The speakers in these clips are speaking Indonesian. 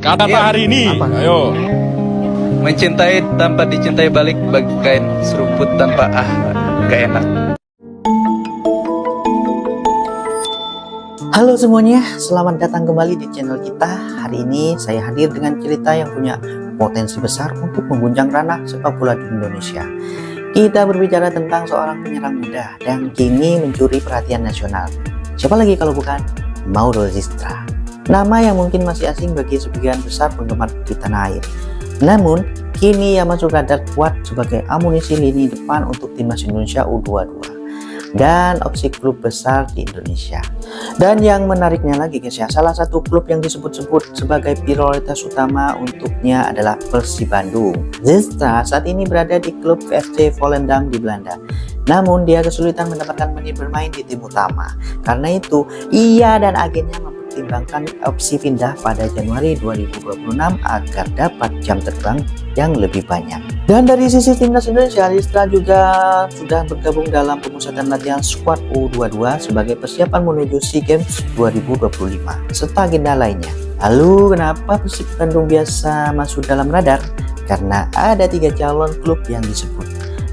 Kata-kata hari ini. Apa? Ayo. Mencintai tanpa dicintai balik bagaikan seruput tanpa gak enak. Halo semuanya, selamat datang kembali di channel kita. Hari ini saya hadir dengan cerita yang punya potensi besar untuk mengguncang ranah sepak bola di Indonesia. Kita berbicara tentang seorang penyerang muda dan kini mencuri perhatian nasional. Siapa lagi kalau bukan Mauro Zistra. Nama yang mungkin masih asing bagi sebagian besar penggemar di tanah air. Namun, kini ia masuk radar kuat sebagai amunisi lini depan untuk timnas Indonesia U22 dan opsi klub besar di Indonesia. Dan yang menariknya lagi guys ya, salah satu klub yang disebut-sebut sebagai prioritas utama untuknya adalah Persib Bandung. Zistra saat ini berada di klub VSC Volendam di Belanda. Namun dia kesulitan mendapatkan menit bermain di tim utama. Karena itu, ia dan agennya mempertimbangkan opsi pindah pada Januari 2026 agar dapat jam terbang yang lebih banyak. Dan dari sisi timnas Indonesia, Zistra juga sudah bergabung dalam pemusatan latihan skuad U22 sebagai persiapan menuju SEA Games 2025 serta agenda lainnya. Lalu kenapa Persib Bandung biasa masuk dalam radar? Karena ada 3 calon klub yang disebut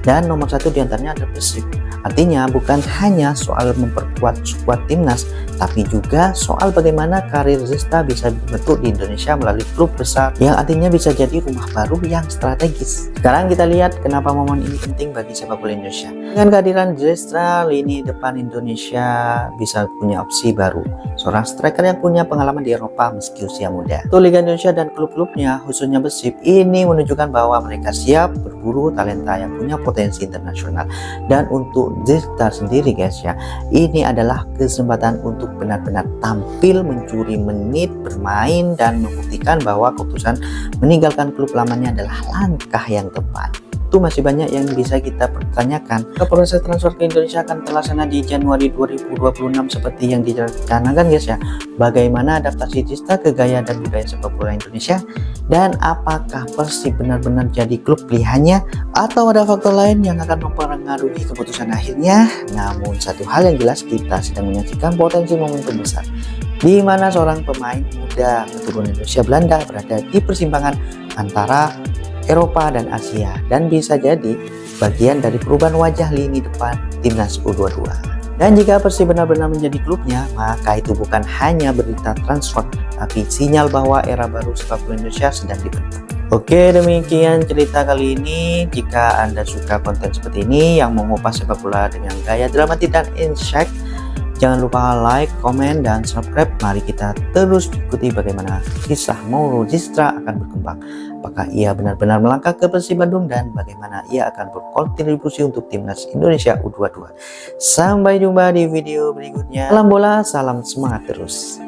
dan nomor 1 diantaranya adalah Persib. Artinya bukan hanya soal memperkuat skuad timnas, tapi juga soal bagaimana karir Zistra bisa dibentuk di Indonesia melalui klub besar yang artinya bisa jadi rumah baru yang strategis. Sekarang kita lihat kenapa momen ini penting bagi sepak bola Indonesia. Dengan kehadiran Zistra, lini depan Indonesia bisa punya opsi baru. Seorang striker yang punya pengalaman di Eropa meski usia muda. Untuk Liga Indonesia dan klub-klubnya, khususnya Persib, ini menunjukkan bahwa mereka siap berburu talenta yang punya potensi internasional. Dan untuk Zistra sendiri guys ya, ini adalah kesempatan untuk benar-benar tampil, mencuri menit bermain dan membuktikan bahwa keputusan meninggalkan klub lamanya adalah langkah yang tepat. Itu masih banyak yang bisa kita pertanyakan. Proses transfer ke Indonesia akan terlaksana di Januari 2026 seperti yang direncanakan guys ya. Bagaimana adaptasi Zistra ke gaya dan budaya sepak bola Indonesia, dan apakah Persib benar-benar jadi klub pilihannya atau ada faktor lain yang akan mempengaruhi keputusan akhirnya. Namun satu hal yang jelas, kita sedang menyaksikan potensi momentum besar di mana seorang pemain muda keturunan Indonesia Belanda berada di persimpangan antara Eropa dan Asia dan bisa jadi bagian dari perubahan wajah lini depan timnas U22. Dan jika Persib benar-benar menjadi klubnya, maka itu bukan hanya berita transfer, tapi sinyal bahwa era baru sepak bola Indonesia sedang dibentuk. Oke, demikian cerita kali ini. Jika Anda suka konten seperti ini yang mengupas sepak bola dengan gaya dramatik dan insight, jangan lupa like, komen, dan subscribe. Mari kita terus ikuti bagaimana kisah Mauro Zistra akan berkembang. Apakah ia benar-benar melangkah ke Persib Bandung dan bagaimana ia akan berkontribusi untuk timnas Indonesia U22. Sampai jumpa di video berikutnya. Salam bola, salam semangat terus.